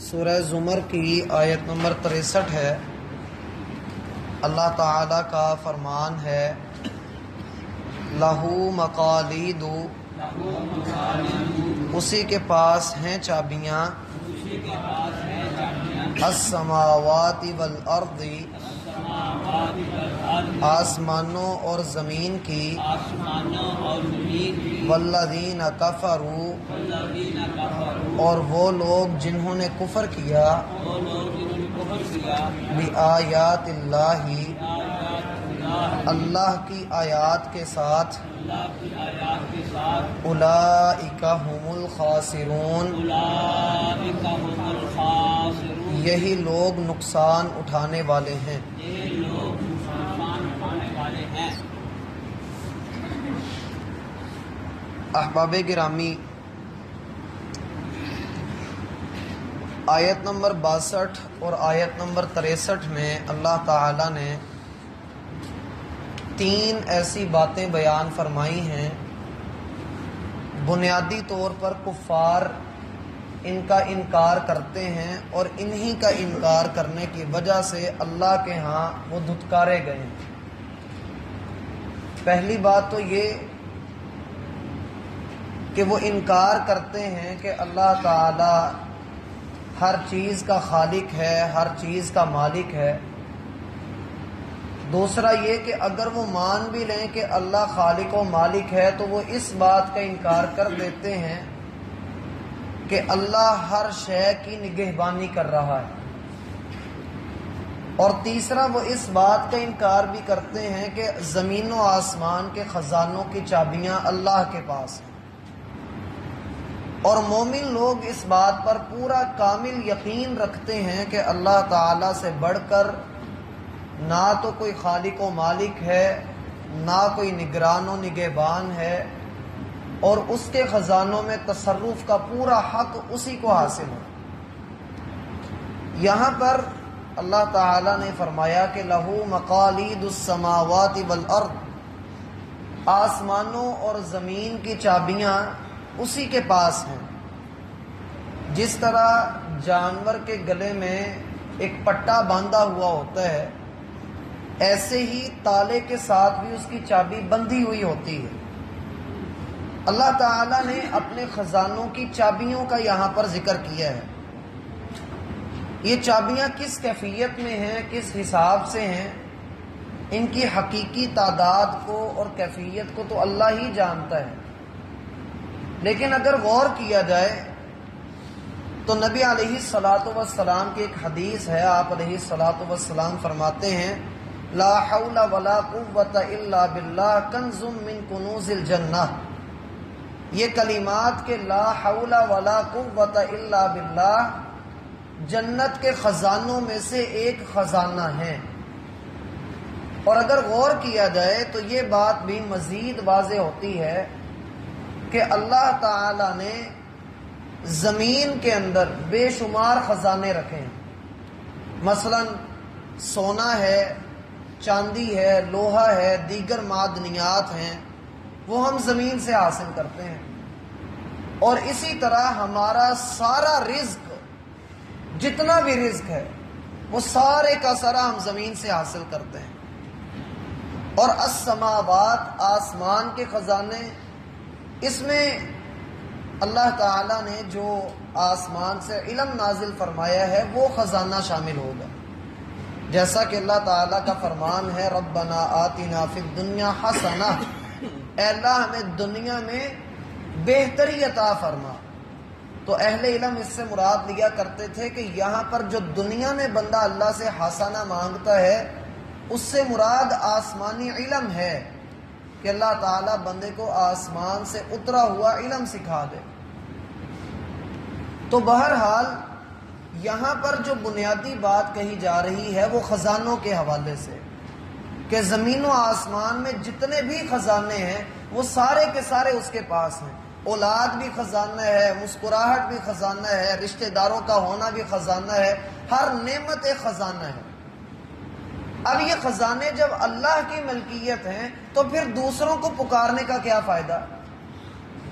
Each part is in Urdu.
سورہ زمر کی آیت نمبر 63 ہے۔ اللہ تعالیٰ کا فرمان ہے لہو مقالید، اسی کے پاس ہیں چابیاں، السماوات والارض، آسمانوں اور زمین کی، والذین کفروا، اور وہ لوگ جنہوں نے کفر کیا، بآیات اللہ، اللہ کی آیات کے ساتھ، اولئک هم الخاسرون، یہی لوگ نقصان اٹھانے والے ہیں۔ احباب گرامی، آیت نمبر 62 اور آیت نمبر 63 میں اللہ تعالیٰ نے 3 ایسی باتیں بیان فرمائی ہیں۔ بنیادی طور پر کفار ان کا انکار کرتے ہیں اور انہی کا انکار کرنے کی وجہ سے اللہ کے ہاں وہ دھتکارے گئے ہیں۔ پہلی بات تو یہ کہ وہ انکار کرتے ہیں کہ اللہ تعالی ہر چیز کا خالق ہے، ہر چیز کا مالک ہے۔ دوسرا یہ کہ اگر وہ مان بھی لیں کہ اللہ خالق و مالک ہے تو وہ اس بات کا انکار کر دیتے ہیں کہ اللہ ہر شے کی نگہبانی کر رہا ہے۔ اور تیسرا وہ اس بات کا انکار بھی کرتے ہیں کہ زمین و آسمان کے خزانوں کی چابیاں اللہ کے پاس ہیں۔ اور مومن لوگ اس بات پر پورا کامل یقین رکھتے ہیں کہ اللہ تعالیٰ سے بڑھ کر نہ تو کوئی خالق و مالک ہے، نہ کوئی نگران و نگہبان ہے، اور اس کے خزانوں میں تصرف کا پورا حق اسی کو حاصل ہے۔ یہاں پر اللہ تعالیٰ نے فرمایا کہ لہو مقالید السماوات والارض، آسمانوں اور زمین کی چابیاں اسی کے پاس ہیں۔ جس طرح جانور کے گلے میں ایک پٹا باندھا ہوا ہوتا ہے، ایسے ہی تالے کے ساتھ بھی اس کی چابی بندھی ہوئی ہوتی ہے۔ اللہ تعالیٰ نے اپنے خزانوں کی چابیوں کا یہاں پر ذکر کیا ہے۔ یہ چابیاں کس کیفیت میں ہیں، کس حساب سے ہیں، ان کی حقیقی تعداد کو اور کیفیت کو تو اللہ ہی جانتا ہے۔ لیکن اگر غور کیا جائے تو نبی علیہ الصلاۃ والسلام کی ایک حدیث ہے، آپ علیہ الصلاۃ والسلام فرماتے ہیں لا حول ولا قوت الا باللہ کنز من کنوز الجنہ۔ یہ کلمات کہ لا حول ولا قوت الا باللہ جنت کے خزانوں میں سے ایک خزانہ ہے۔ اور اگر غور کیا جائے تو یہ بات بھی مزید واضح ہوتی ہے کہ اللہ تعالی نے زمین کے اندر بے شمار خزانے رکھے ہیں۔ مثلا سونا ہے، چاندی ہے، لوہا ہے، دیگر معدنیات ہیں، وہ ہم زمین سے حاصل کرتے ہیں۔ اور اسی طرح ہمارا سارا رزق، جتنا بھی رزق ہے، وہ سارے کا سارا ہم زمین سے حاصل کرتے ہیں۔ اور السماوات، آسمان کے خزانے، اس میں اللہ تعالیٰ نے جو آسمان سے علم نازل فرمایا ہے وہ خزانہ شامل ہوگا۔ جیسا کہ اللہ تعالیٰ کا فرمان ہے ربنا آتنا فی الدنیا حسنہ، اے اللہ ہمیں دنیا میں بہتری عطا فرما۔ تو اہل علم اس سے مراد لیا کرتے تھے کہ یہاں پر جو دنیا میں بندہ اللہ سے حسنہ مانگتا ہے اس سے مراد آسمانی علم ہے کہ اللہ تعالیٰ بندے کو آسمان سے اترا ہوا علم سکھا دے۔ تو بہرحال یہاں پر جو بنیادی بات کہی جا رہی ہے وہ خزانوں کے حوالے سے، کہ زمین و آسمان میں جتنے بھی خزانے ہیں وہ سارے کے سارے اس کے پاس ہیں۔ اولاد بھی خزانہ ہے، مسکراہٹ بھی خزانہ ہے، رشتہ داروں کا ہونا بھی خزانہ ہے، ہر نعمت ایک خزانہ ہے۔ اب یہ خزانے جب اللہ کی ملکیت ہیں تو پھر دوسروں کو پکارنے کا کیا فائدہ؟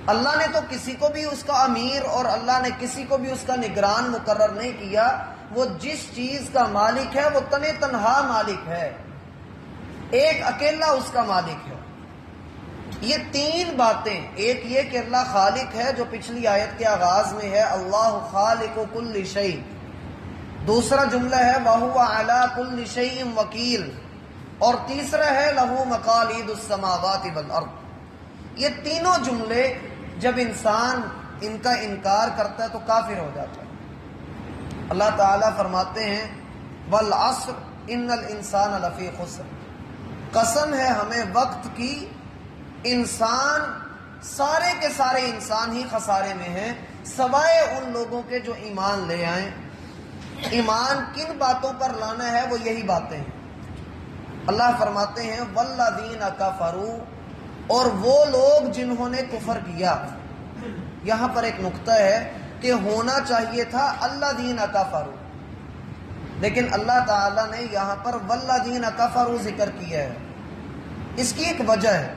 اللہ نے تو کسی کو بھی اس کا امیر اور اللہ نے کسی کو بھی اس کا نگران مقرر نہیں کیا. وہ جس چیز کا مالک ہے وہ تنہا مالک ہے، ایک اکیلا اس کا مالک ہے. یہ تین باتیں، ایک یہ کہ اللہ خالق ہے جو پچھلی آیت کے آغاز میں ہے اللہ خالق کل شیء، دوسرا جملہ ہے وَهُوَ عَلَى كُلِّ شَيْءٍ وَكِيلٌ، اور تیسرا ہے لَهُ مَقَالِيدُ السَّمَاوَاتِ وَالْأَرْضِ. یہ تینوں جملے جب انسان ان کا انکار کرتا ہے تو کافر ہو جاتا ہے. اللہ تعالیٰ فرماتے ہیں وَالْعَصْرِ إِنَّ الْإِنسَانَ لَفِي خُسْرٍ، قسم ہے ہمیں وقت کی، انسان سارے کے سارے انسان ہی خسارے میں ہیں سوائے ان لوگوں کے جو ایمان لے آئیں. ایمان کن باتوں پر لانا ہے؟ وہ یہی باتیں ہیں. اللہ فرماتے ہیں والذین کفروا، اور وہ لوگ جنہوں نے کفر کیا. یہاں پر ایک نقطہ ہے کہ ہونا چاہیے تھا الذین کفروا، لیکن اللہ تعالیٰ نے یہاں پر والذین کفروا ذکر کیا ہے. اس کی ایک وجہ ہے.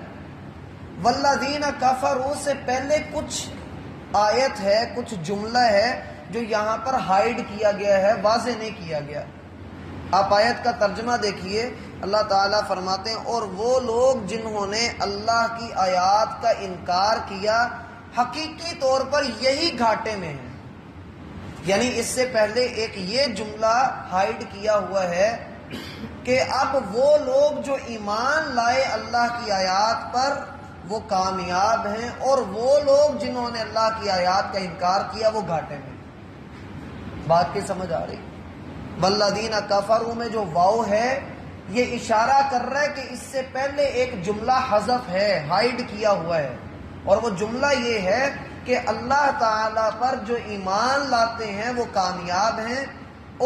والذین کفروا سے پہلے کچھ آیت ہے، کچھ جملہ ہے جو یہاں پر ہائیڈ کیا گیا ہے، واضح نہیں کیا گیا. آپ آیت کا ترجمہ دیکھیے. اللہ تعالیٰ فرماتے ہیں اور وہ لوگ جنہوں نے اللہ کی آیات کا انکار کیا حقیقی طور پر یہی گھاٹے میں ہیں. یعنی اس سے پہلے ایک یہ جملہ ہائیڈ کیا ہوا ہے کہ اب وہ لوگ جو ایمان لائے اللہ کی آیات پر وہ کامیاب ہیں، اور وہ لوگ جنہوں نے اللہ کی آیات کا انکار کیا وہ گھاٹے میں. بات کی سمجھ آ رہی؟ والذین کفروا میں جو واو ہے یہ اشارہ کر رہا ہے کہ اس سے پہلے ایک جملہ حذف ہے، ہائیڈ کیا ہوا ہے، اور وہ جملہ یہ ہے کہ اللہ تعالیٰ پر جو ایمان لاتے ہیں وہ کامیاب ہیں،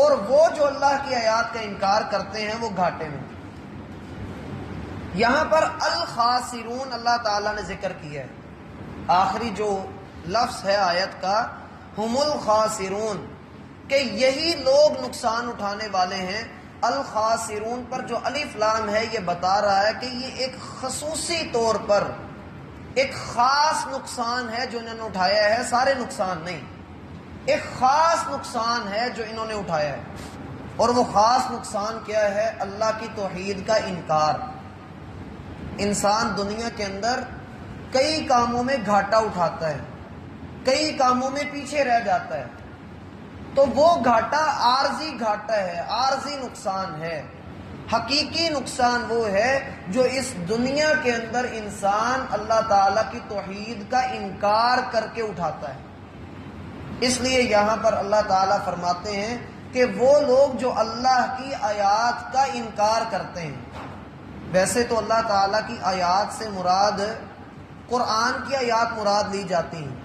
اور وہ جو اللہ کی آیات کا انکار کرتے ہیں وہ گھاٹے میں. یہاں پر الخاسرون اللہ تعالیٰ نے ذکر کیا ہے. آخری جو لفظ ہے آیت کا ہم الخاسرون، کہ یہی لوگ نقصان اٹھانے والے ہیں. الخاسرون پر جو الف لام ہے یہ بتا رہا ہے کہ یہ ایک خصوصی طور پر ایک خاص نقصان ہے جو انہوں نے اٹھایا ہے، سارے نقصان نہیں. ایک خاص نقصان ہے جو انہوں نے اٹھایا ہے، اور وہ خاص نقصان کیا ہے؟ اللہ کی توحید کا انکار. انسان دنیا کے اندر کئی کاموں میں گھاٹا اٹھاتا ہے، کئی کاموں میں پیچھے رہ جاتا ہے، تو وہ گھاٹا عارضی گھاٹا ہے، عارضی نقصان ہے. حقیقی نقصان وہ ہے جو اس دنیا کے اندر انسان اللہ تعالیٰ کی توحید کا انکار کر کے اٹھاتا ہے. اس لیے یہاں پر اللہ تعالیٰ فرماتے ہیں کہ وہ لوگ جو اللہ کی آیات کا انکار کرتے ہیں. ویسے تو اللہ تعالیٰ کی آیات سے مراد قرآن کی آیات مراد لی جاتی ہیں.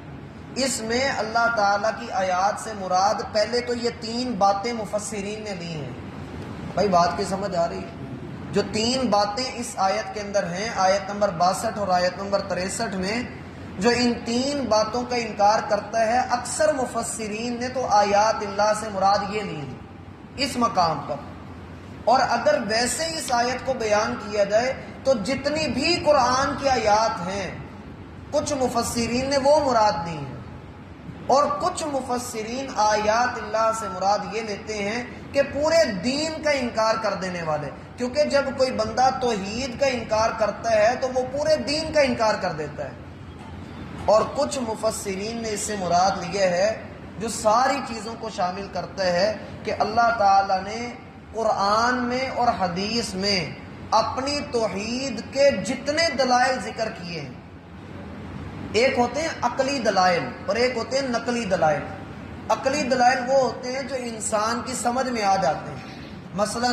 اس میں اللہ تعالیٰ کی آیات سے مراد پہلے تو یہ تین باتیں مفسرین نے لی ہیں. بھائی بات کی سمجھ آ رہی ہے؟ جو تین باتیں اس آیت کے اندر ہیں، آیت نمبر 62 اور آیت نمبر 63 میں جو ان تین باتوں کا انکار کرتا ہے، اکثر مفسرین نے تو آیات اللہ سے مراد یہ لی ہیں اس مقام پر. اور اگر ویسے اس آیت کو بیان کیا جائے تو جتنی بھی قرآن کی آیات ہیں کچھ مفسرین نے وہ مراد لی ہیں، اور کچھ مفسرین آیات اللہ سے مراد یہ لیتے ہیں کہ پورے دین کا انکار کر دینے والے. کیونکہ جب کوئی بندہ توحید کا انکار کرتا ہے تو وہ پورے دین کا انکار کر دیتا ہے. اور کچھ مفسرین نے اس سے مراد لیا ہے جو ساری چیزوں کو شامل کرتا ہے کہ اللہ تعالیٰ نے قرآن میں اور حدیث میں اپنی توحید کے جتنے دلائل ذکر کیے ہیں، ایک ہوتے ہیں عقلی دلائل اور ایک ہوتے ہیں نقلی دلائل. عقلی دلائل وہ ہوتے ہیں جو انسان کی سمجھ میں آ جاتے ہیں. مثلا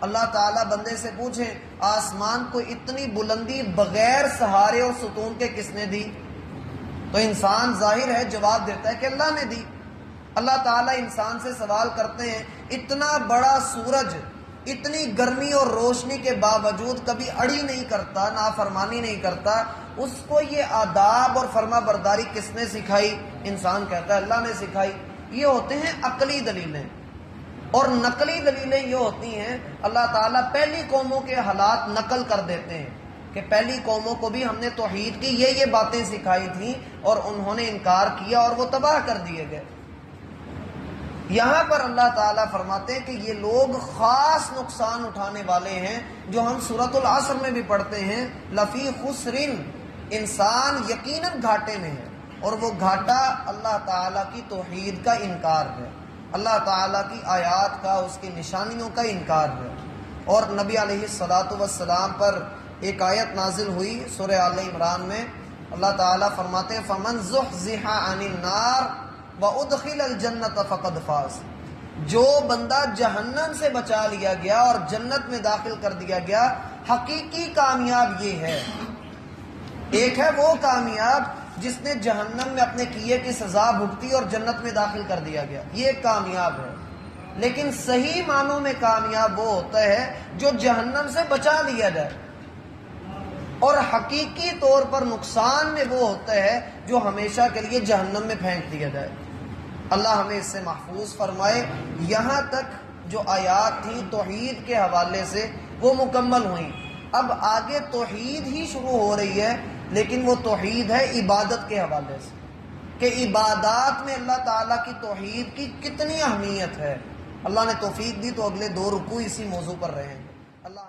اللہ تعالیٰ بندے سے پوچھیں آسمان کو اتنی بلندی بغیر سہارے اور ستون کے کس نے دی؟ تو انسان ظاہر ہے جواب دیتا ہے کہ اللہ نے دی. اللہ تعالیٰ انسان سے سوال کرتے ہیں اتنا بڑا سورج اتنی گرمی اور روشنی کے باوجود کبھی اڑی نہیں کرتا، نافرمانی نہیں کرتا، اس کو یہ آداب اور فرما برداری کس نے سکھائی؟ انسان کہتا ہے اللہ نے سکھائی. یہ ہوتے ہیں عقلی دلیلیں. اور نقلی دلیلیں یہ ہوتی ہیں اللہ تعالیٰ پہلی قوموں کے حالات نقل کر دیتے ہیں کہ پہلی قوموں کو بھی ہم نے توحید کی یہ باتیں سکھائی تھیں اور انہوں نے انکار کیا اور وہ تباہ کر دیے گئے۔ یہاں پر اللہ تعالیٰ فرماتے ہیں کہ یہ لوگ خاص نقصان اٹھانے والے ہیں، جو ہم سورۃ العصر میں بھی پڑھتے ہیں، لفی خسرن، انسان یقیناً گھاٹے میں ہے، اور وہ گھاٹا اللہ تعالیٰ کی توحید کا انکار ہے، اللہ تعالیٰ کی آیات کا، اس کی نشانیوں کا انکار ہے۔ اور نبی علیہ الصلاۃ والسلام پر ایک آیت نازل ہوئی سورہ آل عمران میں، اللہ تعالیٰ فرماتے ہیں فَمَنْ زُحْزِحَ عَنِ النَّارِ وَأُدْخِلَ الْجَنَّةَ فَقَدْ فَازَ، جو بندہ جہنم سے بچا لیا گیا اور جنت میں داخل کر دیا گیا، حقیقی کامیاب یہ ہے۔ ایک ہے وہ کامیاب جس نے جہنم میں اپنے کیے کی سزا بھگتی اور جنت میں داخل کر دیا گیا، یہ ایک کامیاب ہے۔ لیکن صحیح معنوں میں کامیاب وہ ہوتا ہے جو جہنم سے بچا لیا جائے، اور حقیقی طور پر نقصان میں وہ ہوتا ہے جو ہمیشہ کے لیے جہنم میں پھینک دیا جائے۔ اللہ ہمیں اس سے محفوظ فرمائے۔ یہاں تک جو آیات تھیں توحید کے حوالے سے وہ مکمل ہوئیں، اب آگے توحید ہی شروع ہو رہی ہے، لیکن وہ توحید ہے عبادت کے حوالے سے، کہ عبادات میں اللہ تعالیٰ کی توحید کی کتنی اہمیت ہے۔ اللہ نے توفیق دی تو اگلے 2 رکوع اسی موضوع پر رہے ہیں۔ اللہ